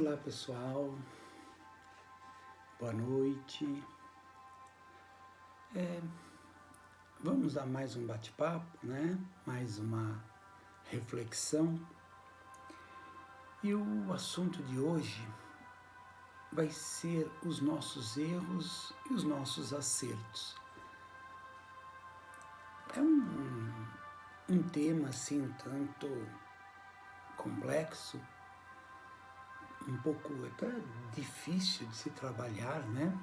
Olá pessoal, boa noite. Vamos a mais um bate-papo, né? Mais uma reflexão. E o assunto de hoje vai ser os nossos erros e os nossos acertos. É um tema assim um tanto complexo, um pouco até difícil de se trabalhar, né?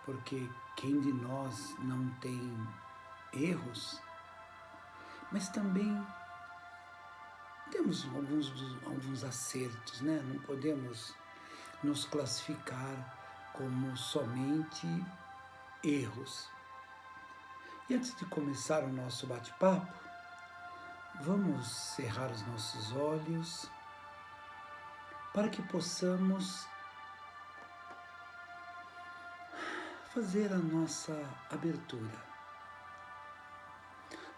Porque quem de nós não tem erros, mas também temos alguns acertos, né? Não podemos nos classificar como somente erros. E antes de começar o nosso bate-papo, vamos cerrar os nossos olhos para que possamos fazer a nossa abertura.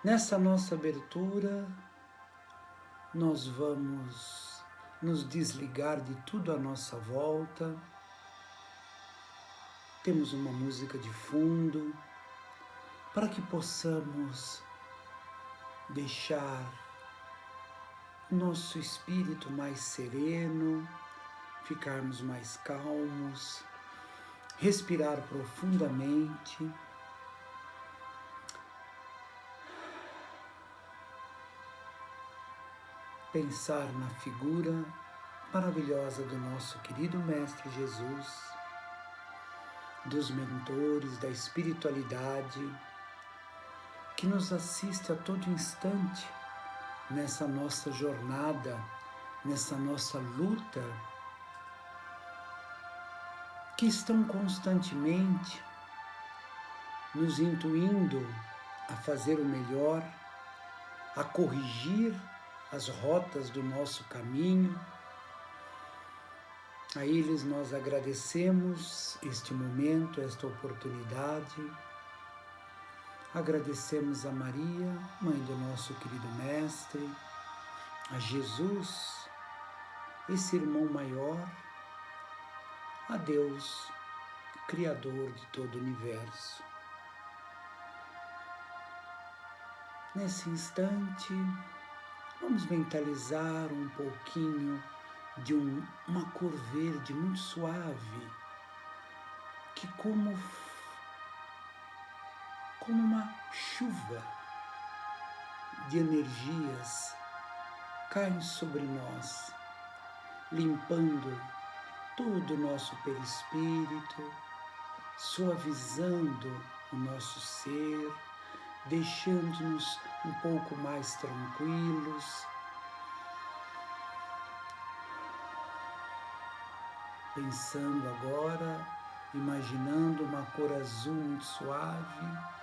Nessa nossa abertura, nós vamos nos desligar de tudo à nossa volta. Temos uma música de fundo para que possamos deixar o nosso espírito mais sereno, ficarmos mais calmos, respirar profundamente. Pensar na figura maravilhosa do nosso querido Mestre Jesus, dos mentores, da espiritualidade, que nos assiste a todo instante nessa nossa jornada, nessa nossa luta, que estão constantemente nos intuindo a fazer o melhor, a corrigir as rotas do nosso caminho. A eles nós agradecemos este momento, esta oportunidade. Agradecemos a Maria, mãe do nosso querido Mestre, a Jesus, esse irmão maior, a Deus, Criador de todo o universo. Nesse instante, vamos mentalizar um pouquinho de uma cor verde muito suave, que como uma chuva de energias caem sobre nós, limpando todo o nosso perispírito, suavizando o nosso ser, deixando-nos um pouco mais tranquilos, pensando agora, imaginando uma cor azul muito suave,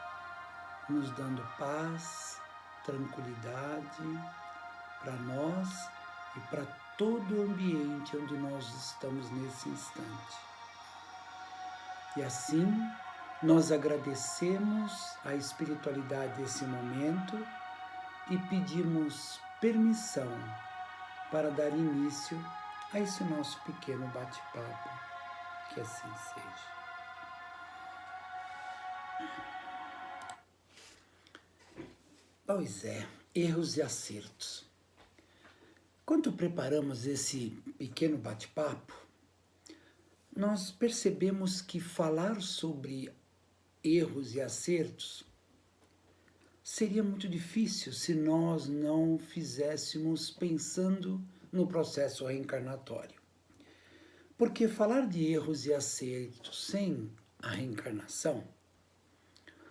nos dando paz, tranquilidade para nós e para todo o ambiente onde nós estamos nesse instante. E assim, nós agradecemos a espiritualidade desse momento e pedimos permissão para dar início a esse nosso pequeno bate-papo. Que assim seja. Pois é, erros e acertos. Quando preparamos esse pequeno bate-papo, nós percebemos que falar sobre erros e acertos seria muito difícil se nós não fizéssemos pensando no processo reencarnatório. Porque falar de erros e acertos sem a reencarnação,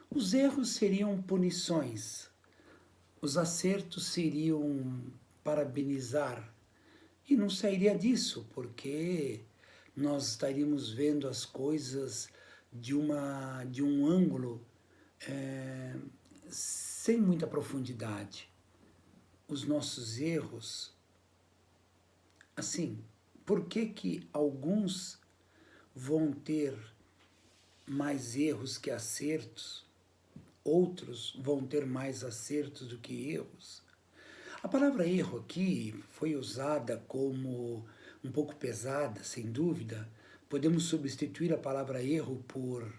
os erros seriam punições, os acertos seriam parabenizar, e não sairia disso, porque nós estaríamos vendo as coisas de um ângulo sem muita profundidade. Os nossos erros, assim, por que alguns vão ter mais erros que acertos, outros vão ter mais acertos do que erros? A palavra erro aqui foi usada como um pouco pesada, sem dúvida. Podemos substituir a palavra erro por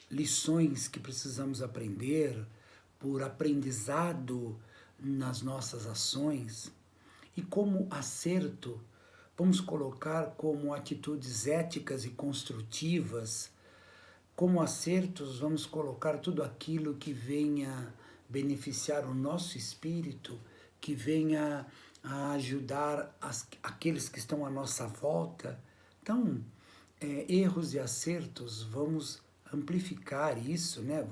lições que precisamos aprender, por aprendizado nas nossas ações. E como acerto, vamos colocar como atitudes éticas e construtivas. Como acertos, vamos colocar tudo aquilo que venha beneficiar o nosso espírito, que venha a ajudar aqueles que estão à nossa volta. Então, erros e acertos, vamos amplificar isso, né?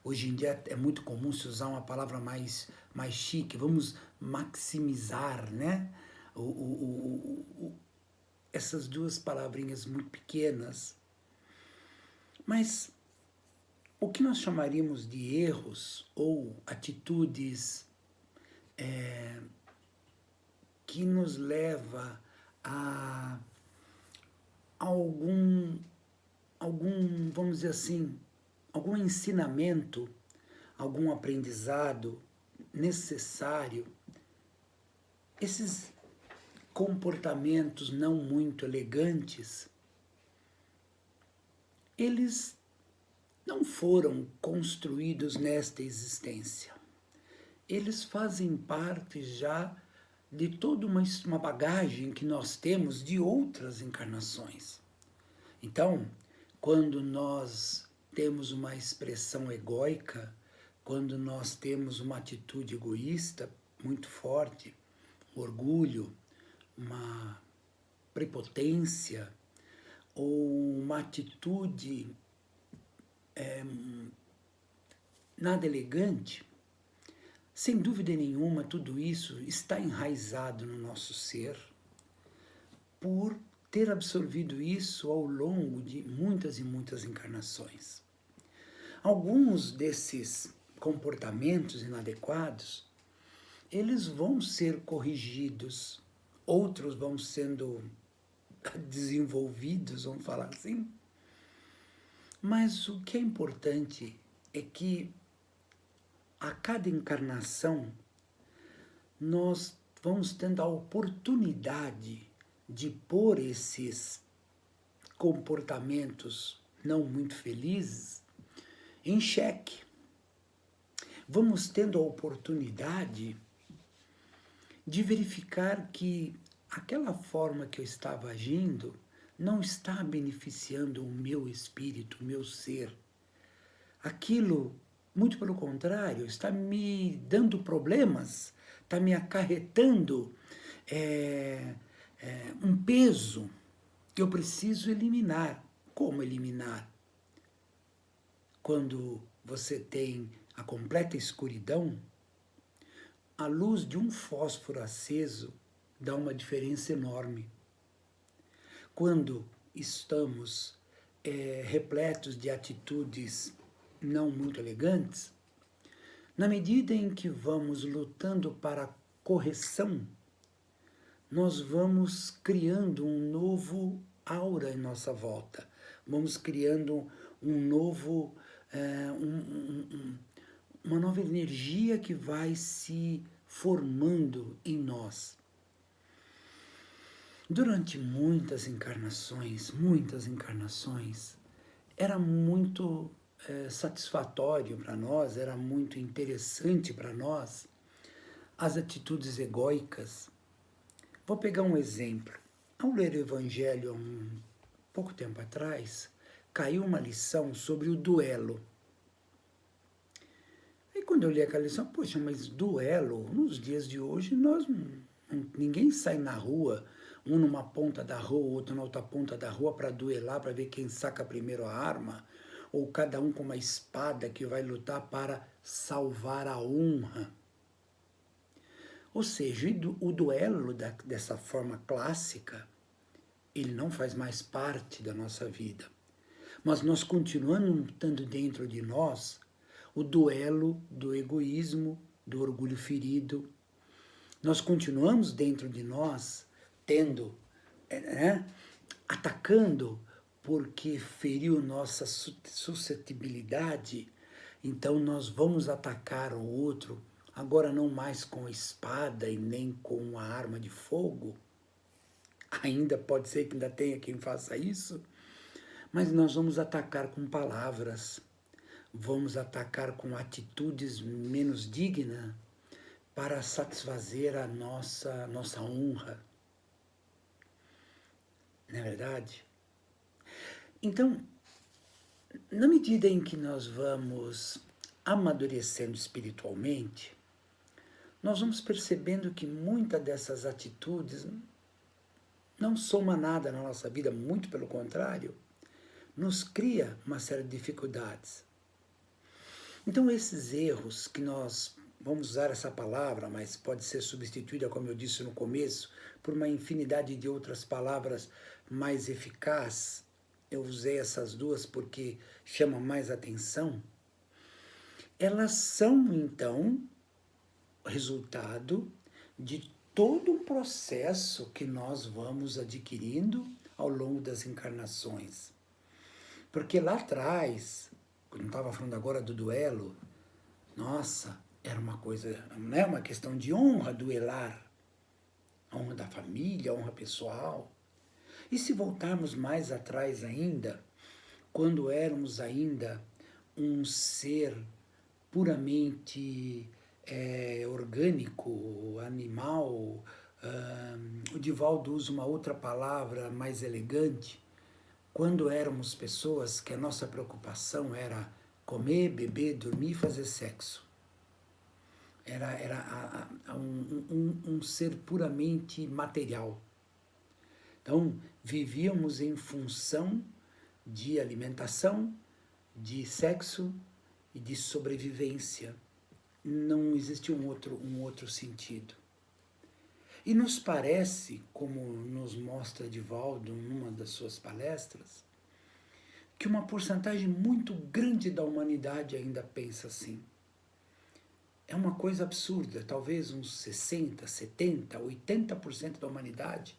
Hoje em dia é muito comum se usar uma palavra mais chique, vamos maximizar, né? Essas duas palavrinhas muito pequenas. Mas o que nós chamaríamos de erros ou atitudes que nos leva a algum, vamos dizer assim, algum ensinamento, algum aprendizado necessário, esses comportamentos não muito elegantes, eles não foram construídos nesta existência. Eles fazem parte já de toda uma bagagem que nós temos de outras encarnações. Então, quando nós temos uma expressão egóica, quando nós temos uma atitude egoísta muito forte, um orgulho, uma prepotência, ou uma atitude nada elegante, sem dúvida nenhuma, tudo isso está enraizado no nosso ser por ter absorvido isso ao longo de muitas e muitas encarnações. Alguns desses comportamentos inadequados, eles vão ser corrigidos, outros vão sendo desenvolvidos, vamos falar assim. Mas o que é importante é que a cada encarnação nós vamos tendo a oportunidade de pôr esses comportamentos não muito felizes em xeque. Vamos tendo a oportunidade de verificar que aquela forma que eu estava agindo não está beneficiando o meu espírito, o meu ser. Aquilo, muito pelo contrário, está me dando problemas, está me acarretando um peso que eu preciso eliminar. Como eliminar? Quando você tem a completa escuridão, a luz de um fósforo aceso dá uma diferença enorme. Quando estamos repletos de atitudes não muito elegantes, na medida em que vamos lutando para a correção, nós vamos criando um novo aura em nossa volta, vamos criando uma nova energia que vai se formando em nós. Durante muitas encarnações, era muito satisfatório para nós, era muito interessante para nós as atitudes egóicas. Vou pegar um exemplo. Ao ler o Evangelho há um pouco tempo atrás, caiu uma lição sobre o duelo. E quando eu li aquela lição, poxa, mas duelo, nos dias de hoje, ninguém sai na rua, um numa ponta da rua, outro na outra ponta da rua para duelar, para ver quem saca primeiro a arma, ou cada um com uma espada que vai lutar para salvar a honra. Ou seja, o duelo dessa forma clássica, ele não faz mais parte da nossa vida. Mas nós continuamos estando dentro de nós o duelo do egoísmo, do orgulho ferido. Nós continuamos dentro de nós atacando porque feriu nossa suscetibilidade, então nós vamos atacar o outro, agora não mais com a espada e nem com a arma de fogo, ainda pode ser que ainda tenha quem faça isso, mas nós vamos atacar com palavras, vamos atacar com atitudes menos dignas para satisfazer a nossa honra. Não é verdade? Então, na medida em que nós vamos amadurecendo espiritualmente, nós vamos percebendo que muitas dessas atitudes não soma nada na nossa vida, muito pelo contrário, nos cria uma série de dificuldades. Então, esses erros que nós, vamos usar essa palavra, mas pode ser substituída, como eu disse no começo, por uma infinidade de outras palavras mais eficazes. Eu usei essas duas porque chamam mais atenção. Elas são, então, resultado de todo um processo que nós vamos adquirindo ao longo das encarnações. Porque lá atrás, quando eu estava falando agora do duelo, nossa, era uma coisa, não é uma questão de honra, duelar. A honra da família, a honra pessoal. E se voltarmos mais atrás ainda, quando éramos ainda um ser puramente orgânico, animal, o Divaldo usa uma outra palavra mais elegante, quando éramos pessoas que a nossa preocupação era comer, beber, dormir e fazer sexo. Era um ser puramente material. Então, vivíamos em função de alimentação, de sexo e de sobrevivência. Não existia um outro sentido. E nos parece, como nos mostra Divaldo numa das suas palestras, que uma porcentagem muito grande da humanidade ainda pensa assim. É uma coisa absurda, talvez uns 60%, 70%, 80% da humanidade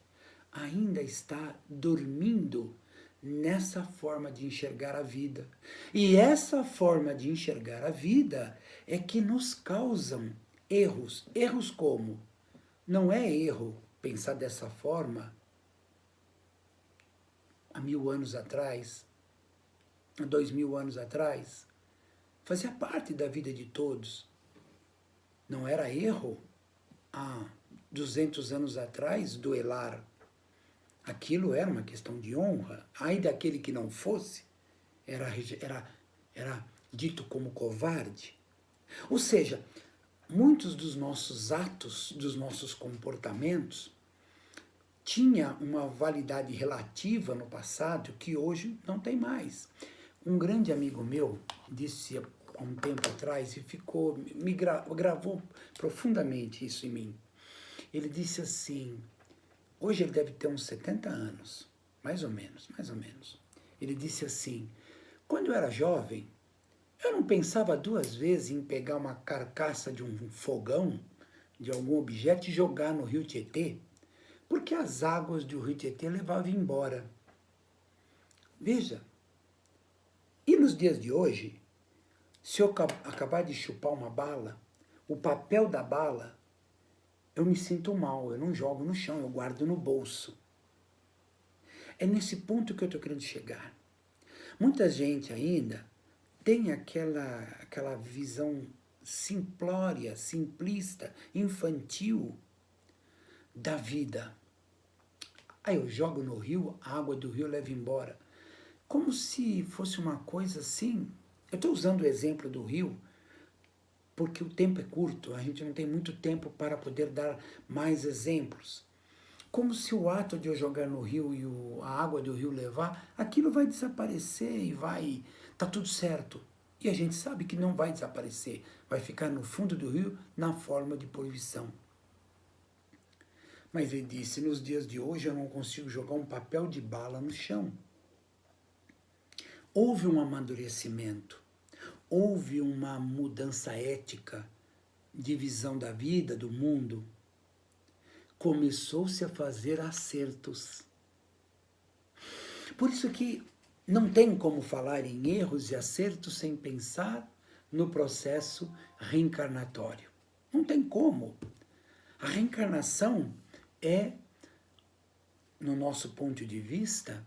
ainda está dormindo nessa forma de enxergar a vida. E essa forma de enxergar a vida é que nos causam erros. Erros como? Não é erro pensar dessa forma há 1000 anos atrás, há 2000 anos atrás. Fazia parte da vida de todos. Não era erro há 200 anos atrás duelar. Aquilo era uma questão de honra. Ai daquele que não fosse, era dito como covarde. Ou seja, muitos dos nossos atos, dos nossos comportamentos, tinha uma validade relativa no passado que hoje não tem mais. Um grande amigo meu disse há um tempo atrás e gravou profundamente isso em mim. Ele disse assim, hoje ele deve ter uns 70 anos, mais ou menos. Ele disse assim, quando eu era jovem, eu não pensava 2 vezes em pegar uma carcaça de um fogão, de algum objeto e jogar no rio Tietê, porque as águas do rio Tietê levavam embora. Veja, e nos dias de hoje, se eu acabar de chupar uma bala, o papel da bala, eu me sinto mal, eu não jogo no chão, eu guardo no bolso. É nesse ponto que eu estou querendo chegar. Muita gente ainda tem aquela visão simplória, simplista, infantil da vida. Aí eu jogo no rio, a água do rio leva embora. Como se fosse uma coisa assim. Eu estou usando o exemplo do rio porque o tempo é curto, a gente não tem muito tempo para poder dar mais exemplos. Como se o ato de eu jogar no rio e a água do rio levar, aquilo vai desaparecer e tá tudo certo. E a gente sabe que não vai desaparecer, vai ficar no fundo do rio na forma de poluição. Mas ele disse, nos dias de hoje eu não consigo jogar um papel de bala no chão. Houve um amadurecimento, houve uma mudança ética de visão da vida, do mundo. Começou-se a fazer acertos. Por isso que não tem como falar em erros e acertos sem pensar no processo reencarnatório. Não tem como. A reencarnação é no nosso ponto de vista,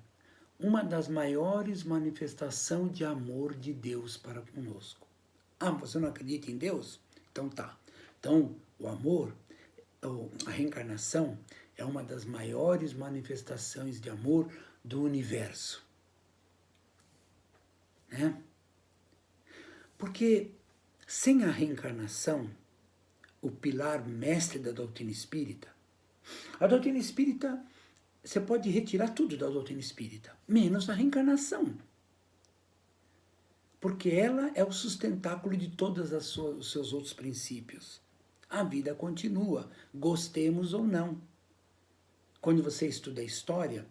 uma das maiores manifestações de amor de Deus para conosco. Ah, você não acredita em Deus? Então tá. Então, o amor, a reencarnação, é uma das maiores manifestações de amor do universo. Né? Porque sem a reencarnação, o pilar mestre da doutrina espírita, a doutrina espírita, você pode retirar tudo da doutrina espírita, menos a reencarnação. Porque ela é o sustentáculo de todos os seus outros princípios. A vida continua, gostemos ou não. Quando você estuda a história,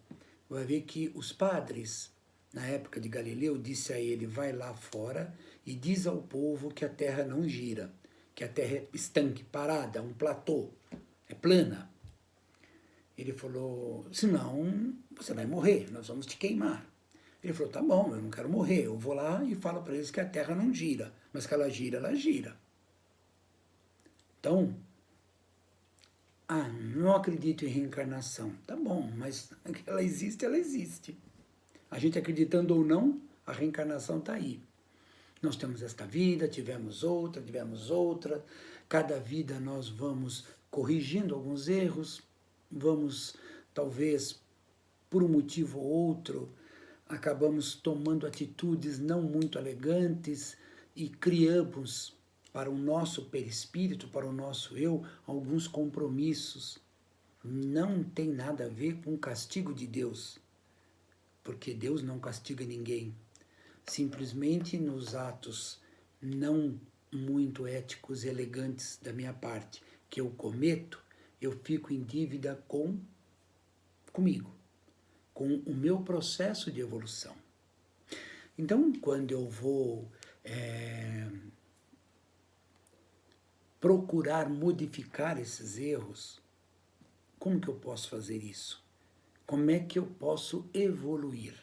vai ver que os padres, na época de Galileu, disse a ele, vai lá fora e diz ao povo que a Terra não gira, que a Terra é estanque, parada, um platô, é plana. Ele falou, senão você vai morrer, nós vamos te queimar. Ele falou, tá bom, eu não quero morrer, eu vou lá e falo para eles que a Terra não gira, mas que ela gira, ela gira. Então, não acredito em reencarnação. Tá bom, mas ela existe, ela existe. A gente acreditando ou não, a reencarnação está aí. Nós temos esta vida, tivemos outra. Cada vida nós vamos corrigindo alguns erros, vamos, talvez, por um motivo ou outro, acabamos tomando atitudes não muito elegantes e criamos para o nosso perispírito, para o nosso eu, alguns compromissos. Não tem nada a ver com o castigo de Deus, porque Deus não castiga ninguém. Simplesmente nos atos não muito éticos e elegantes da minha parte que eu cometo, eu fico em dívida comigo, com o meu processo de evolução. Então, quando eu vou procurar modificar esses erros, como que eu posso fazer isso? Como é que eu posso evoluir?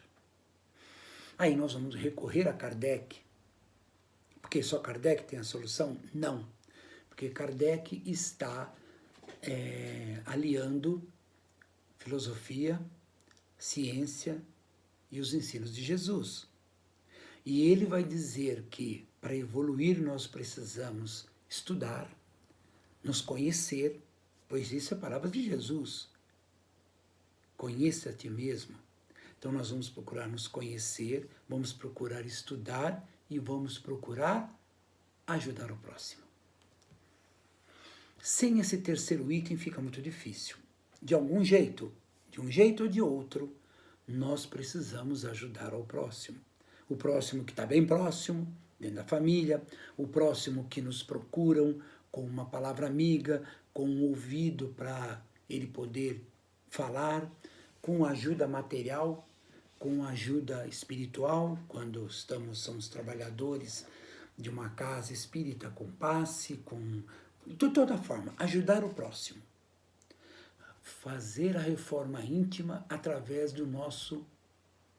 Aí nós vamos recorrer a Kardec, porque só Kardec tem a solução? Não, porque Kardec está aliando filosofia, ciência e os ensinos de Jesus. E ele vai dizer que para evoluir nós precisamos estudar, nos conhecer, pois isso é a palavra de Jesus. Conheça a ti mesmo. Então nós vamos procurar nos conhecer, vamos procurar estudar e vamos procurar ajudar o próximo. Sem esse terceiro item fica muito difícil. De algum jeito, de um jeito ou de outro, nós precisamos ajudar ao próximo. O próximo que está bem próximo, dentro da família, o próximo que nos procuram com uma palavra amiga, com um ouvido para ele poder falar, com ajuda material, com ajuda espiritual, quando somos trabalhadores de uma casa espírita, com passe, de toda forma, ajudar o próximo. Fazer a reforma íntima através do nosso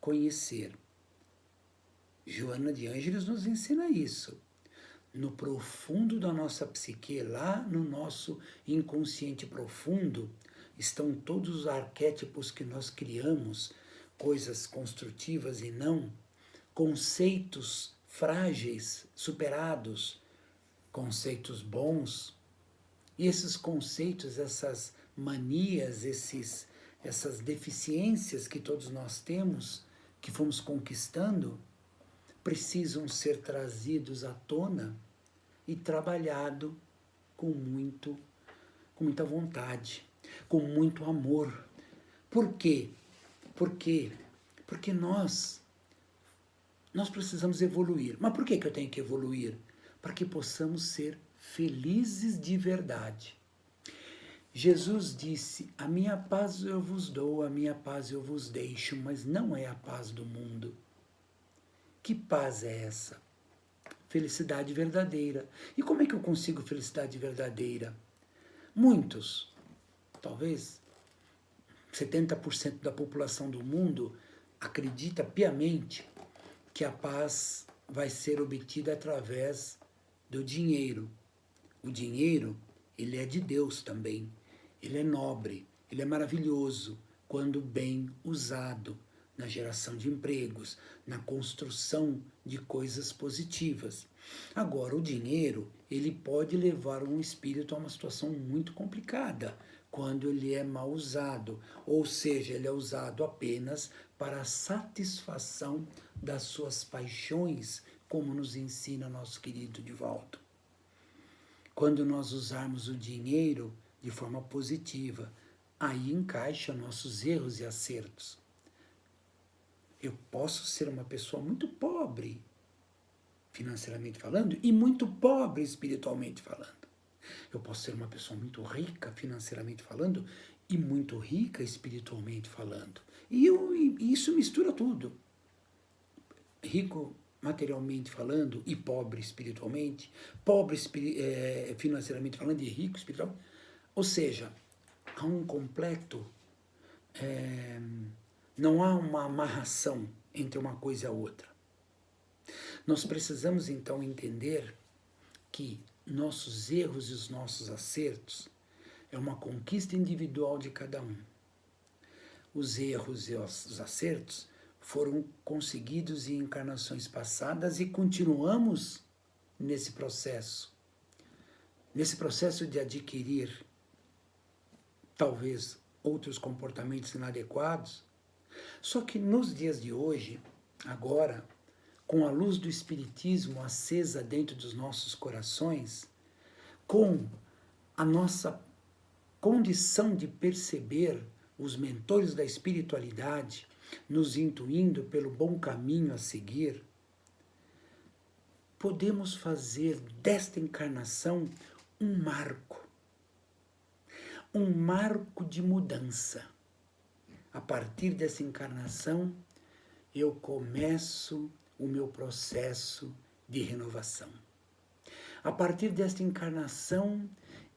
conhecer. Joana de Ângeles nos ensina isso. No profundo da nossa psique, lá no nosso inconsciente profundo, estão todos os arquétipos que nós criamos, coisas construtivas e não, conceitos frágeis, superados, conceitos bons. E esses conceitos, essas manias, essas deficiências que todos nós temos, que fomos conquistando, precisam ser trazidos à tona e trabalhado com muita vontade, com muito amor. Por quê? Porque nós precisamos evoluir. Mas por que eu tenho que evoluir? Para que possamos ser felizes de verdade. Jesus disse, a minha paz eu vos dou, a minha paz eu vos deixo, mas não é a paz do mundo. Que paz é essa? Felicidade verdadeira. E como é que eu consigo felicidade verdadeira? Muitos, talvez 70% da população do mundo acredita piamente que a paz vai ser obtida através do dinheiro. O dinheiro, ele é de Deus também. Ele é nobre, ele é maravilhoso, quando bem usado na geração de empregos, na construção de coisas positivas. Agora, o dinheiro, ele pode levar um espírito a uma situação muito complicada quando ele é mal usado, ou seja, ele é usado apenas para a satisfação das suas paixões, como nos ensina nosso querido Divaldo. Quando nós usarmos o dinheiro de forma positiva, aí encaixa nossos erros e acertos. Eu posso ser uma pessoa muito pobre, financeiramente falando, e muito pobre espiritualmente falando. Eu posso ser uma pessoa muito rica financeiramente falando e muito rica espiritualmente falando. E isso mistura tudo. Rico materialmente falando e pobre espiritualmente, pobre financeiramente falando e rico espiritualmente. Ou seja, há um completo... não há uma amarração entre uma coisa e a outra. Nós precisamos então entender que nossos erros e os nossos acertos é uma conquista individual de cada um. Os erros e os acertos foram conseguidos em encarnações passadas e continuamos nesse processo de adquirir talvez outros comportamentos inadequados. Só que nos dias de hoje, agora, com a luz do Espiritismo acesa dentro dos nossos corações, com a nossa condição de perceber os mentores da espiritualidade nos intuindo pelo bom caminho a seguir, podemos fazer desta encarnação um marco de mudança. A partir dessa encarnação, eu começo o meu processo de renovação. A partir desta encarnação,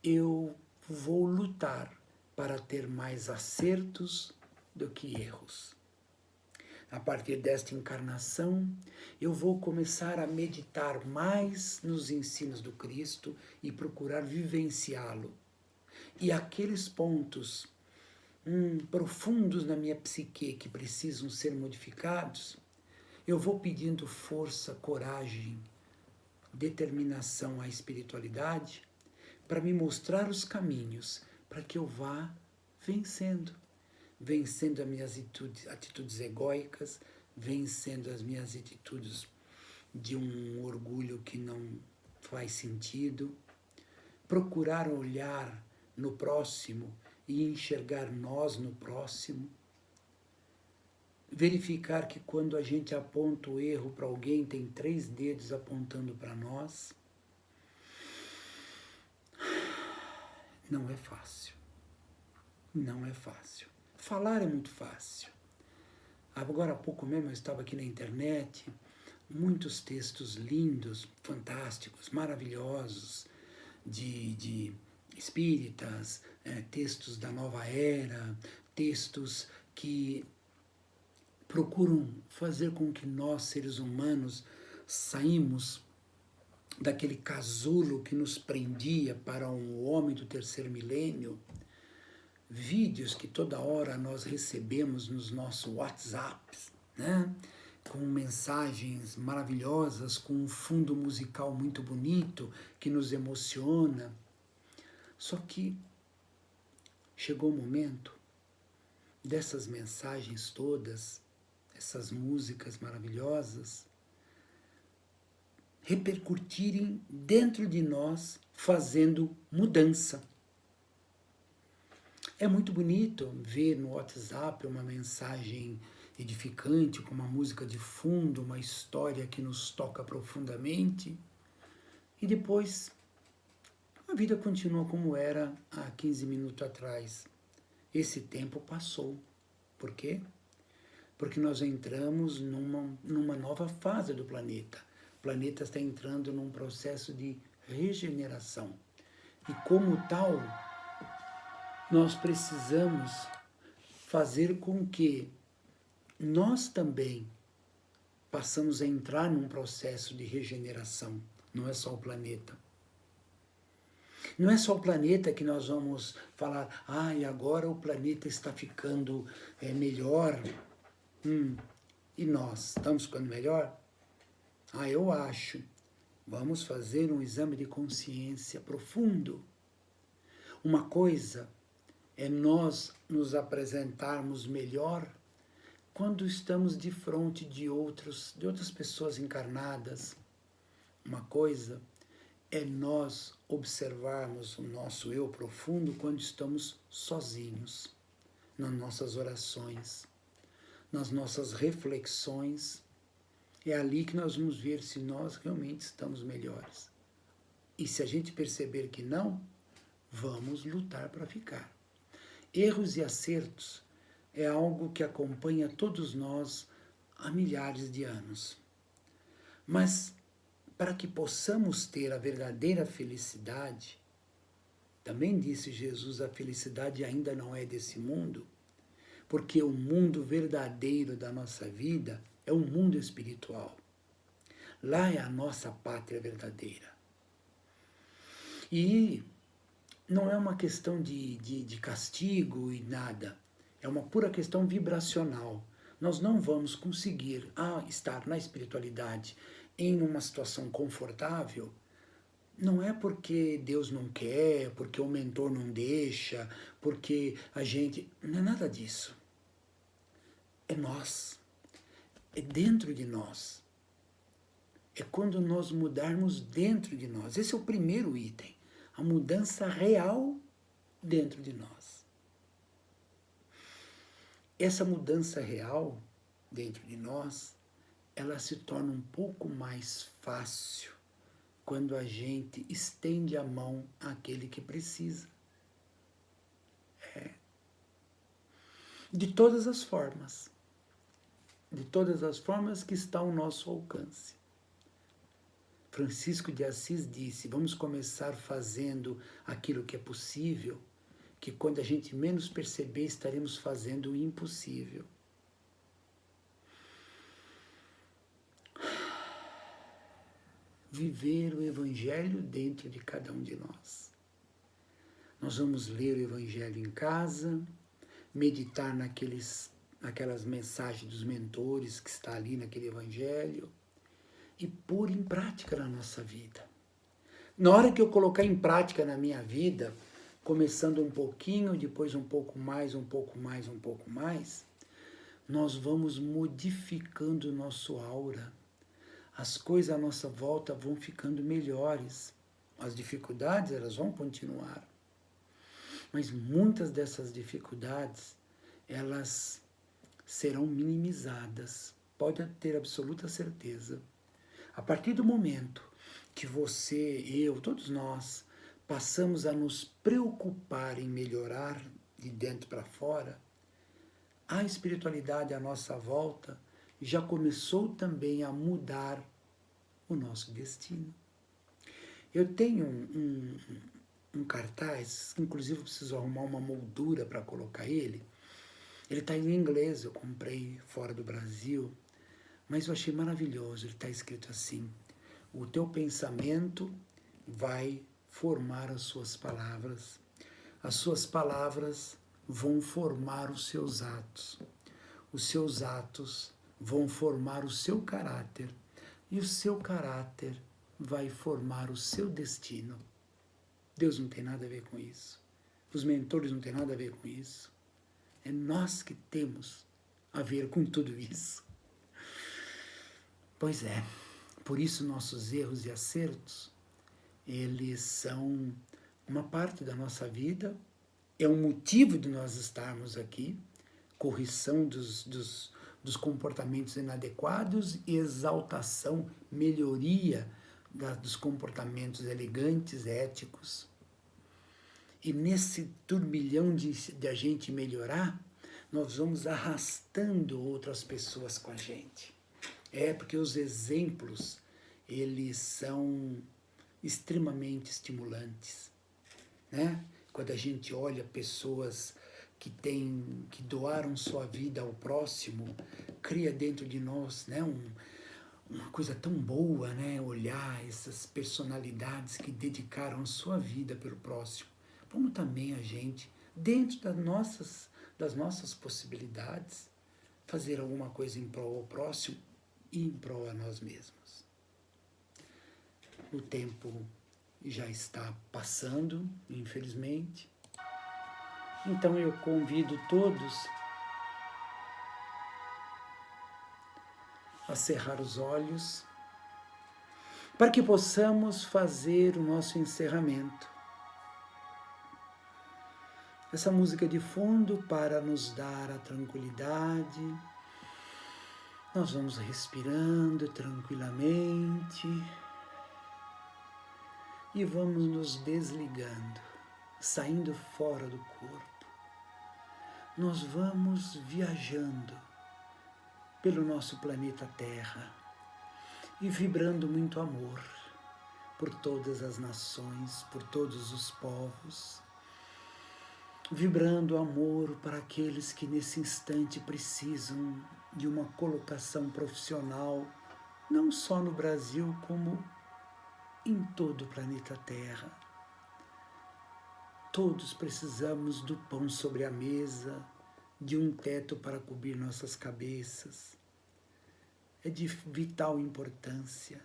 eu vou lutar para ter mais acertos do que erros. A partir desta encarnação, eu vou começar a meditar mais nos ensinos do Cristo e procurar vivenciá-lo. E aqueles pontos profundos na minha psique que precisam ser modificados, eu vou pedindo força, coragem, determinação à espiritualidade para me mostrar os caminhos para que eu vá vencendo as minhas atitudes egóicas, vencendo as minhas atitudes de um orgulho que não faz sentido, procurar olhar no próximo e enxergar nós no próximo, verificar que quando a gente aponta o erro para alguém, tem 3 dedos apontando para nós. Não é fácil. Não é fácil. Falar é muito fácil. Agora há pouco mesmo eu estava aqui na internet, muitos textos lindos, fantásticos, maravilhosos, de espíritas, textos da nova era, textos que procuram fazer com que nós, seres humanos, saímos daquele casulo que nos prendia para um homem do terceiro milênio. Vídeos que toda hora nós recebemos nos nossos WhatsApps, né? Com mensagens maravilhosas, com um fundo musical muito bonito que nos emociona. Só que chegou o momento dessas mensagens todas, essas músicas maravilhosas, repercutirem dentro de nós, fazendo mudança. É muito bonito ver no WhatsApp uma mensagem edificante, com uma música de fundo, uma história que nos toca profundamente, e depois a vida continua como era há 15 minutos atrás. Esse tempo passou. Por quê? Porque nós entramos numa nova fase do planeta. O planeta está entrando num processo de regeneração. E como tal, nós precisamos fazer com que nós também passamos a entrar num processo de regeneração. Não é só o planeta. Não é só o planeta que nós vamos falar, e agora o planeta está ficando melhor. E nós estamos ficando melhor? Eu acho. Vamos fazer um exame de consciência profundo. Uma coisa é nós nos apresentarmos melhor quando estamos de frente de outras pessoas encarnadas. Uma coisa é nós observarmos o nosso eu profundo quando estamos sozinhos, nas nossas orações, nas nossas reflexões. É ali que nós vamos ver se nós realmente estamos melhores. E se a gente perceber que não, vamos lutar para ficar. Erros e acertos é algo que acompanha todos nós há milhares de anos. Mas para que possamos ter a verdadeira felicidade, também disse Jesus, a felicidade ainda não é desse mundo, porque o mundo verdadeiro da nossa vida é o mundo espiritual. Lá é a nossa pátria verdadeira. E não é uma questão de castigo e nada. É uma pura questão vibracional. Nós não vamos conseguir estar na espiritualidade em uma situação confortável. Não é porque Deus não quer, porque o mentor não deixa, porque a gente... Não é nada disso. É nós. É dentro de nós. É quando nós mudarmos dentro de nós. Esse é o primeiro item. A mudança real dentro de nós. Essa mudança real dentro de nós, ela se torna um pouco mais fácil quando a gente estende a mão àquele que precisa. De todas as formas. De todas as formas que está ao nosso alcance. Francisco de Assis disse, vamos começar fazendo aquilo que é possível, que quando a gente menos perceber, estaremos fazendo o impossível. Viver o Evangelho dentro de cada um de nós. Nós vamos ler o Evangelho em casa, meditar naquelas mensagens dos mentores que está ali naquele Evangelho e pôr em prática na nossa vida. Na hora que eu colocar em prática na minha vida, começando um pouquinho, depois um pouco mais, um pouco mais, um pouco mais, nós vamos modificando o nosso aura. As coisas à nossa volta vão ficando melhores. As dificuldades, elas vão continuar. Mas muitas dessas dificuldades, elas serão minimizadas. Pode ter absoluta certeza. A partir do momento que você, eu, todos nós, passamos a nos preocupar em melhorar de dentro para fora, a espiritualidade à nossa volta já começou também a mudar o nosso destino. Eu tenho um cartaz, inclusive eu preciso arrumar uma moldura para colocar ele. Ele está em inglês, eu comprei fora do Brasil, mas eu achei maravilhoso. Ele está escrito assim: o teu pensamento vai formar as suas palavras vão formar os seus atos vão formar o seu caráter, e o seu caráter vai formar o seu destino. Deus não tem nada a ver com isso. Os mentores não têm nada a ver com isso. É nós que temos a ver com tudo isso. Pois é, por isso nossos erros e acertos, eles são uma parte da nossa vida, é um motivo de nós estarmos aqui, correção dos comportamentos inadequados e exaltação, melhoria dos comportamentos elegantes, éticos. E nesse turbilhão de a gente melhorar, nós vamos arrastando outras pessoas com a gente. Porque os exemplos, eles são extremamente estimulantes, né? Quando a gente olha pessoas que doaram sua vida ao próximo, cria dentro de nós, né, uma coisa tão boa, né? Olhar essas personalidades que dedicaram a sua vida pelo próximo. Vamos também a gente, dentro das nossas possibilidades, fazer alguma coisa em prol ao próximo e em prol a nós mesmos. O tempo já está passando, infelizmente. Então eu convido todos a cerrar os olhos para que possamos fazer o nosso encerramento. Essa música de fundo para nos dar a tranquilidade. Nós vamos respirando tranquilamente e vamos nos desligando, saindo fora do corpo. Nós vamos viajando pelo nosso planeta Terra e vibrando muito amor por todas as nações, por todos os povos, vibrando amor para aqueles que nesse instante precisam de uma colocação profissional, não só no Brasil, como em todo o planeta Terra. Todos precisamos do pão sobre a mesa, de um teto para cobrir nossas cabeças. É de vital importância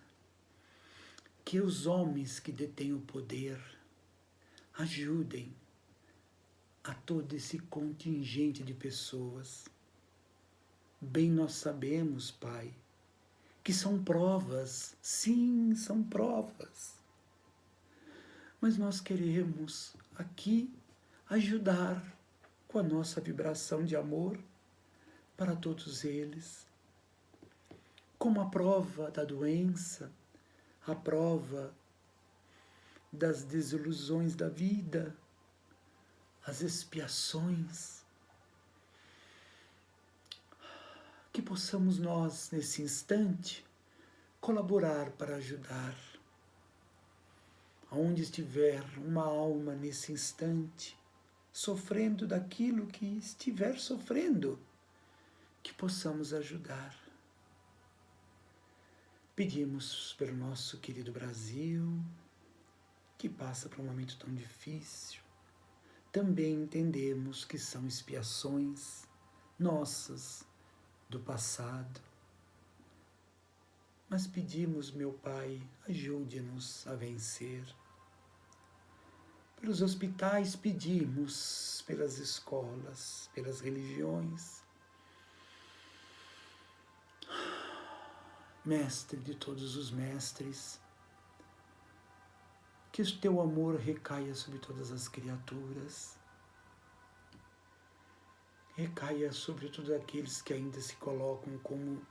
que os homens que detêm o poder ajudem a todo esse contingente de pessoas. Bem nós sabemos, Pai, que são provas, sim, são provas. Mas nós queremos aqui ajudar com a nossa vibração de amor para todos eles. Como a prova da doença, a prova das desilusões da vida, as expiações, que possamos nós, nesse instante, colaborar para ajudar. Aonde estiver uma alma nesse instante, sofrendo daquilo que estiver sofrendo, que possamos ajudar. Pedimos pelo nosso querido Brasil, que passa por um momento tão difícil. Também entendemos que são expiações nossas do passado. Mas pedimos, meu Pai, ajude-nos a vencer. Pelos hospitais pedimos, pelas escolas, pelas religiões. Mestre de todos os mestres, que o teu amor recaia sobre todas as criaturas, recaia sobre todos aqueles que ainda se colocam como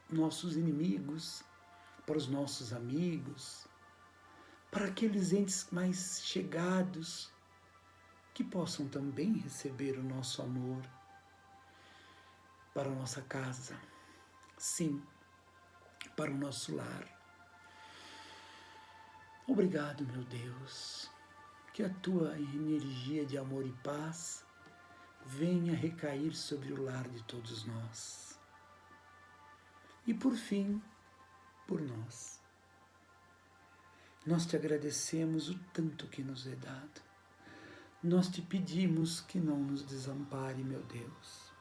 nossos inimigos, para os nossos amigos, para aqueles entes mais chegados, que possam também receber o nosso amor para a nossa casa, sim, para o nosso lar. Obrigado, meu Deus, que a tua energia de amor e paz venha recair sobre o lar de todos nós. E por fim, por nós. Nós te agradecemos o tanto que nos é dado. Nós te pedimos que não nos desampare, meu Deus.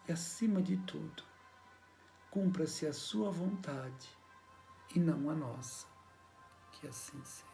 E acima de tudo, cumpra-se a sua vontade e não a nossa. Que assim seja.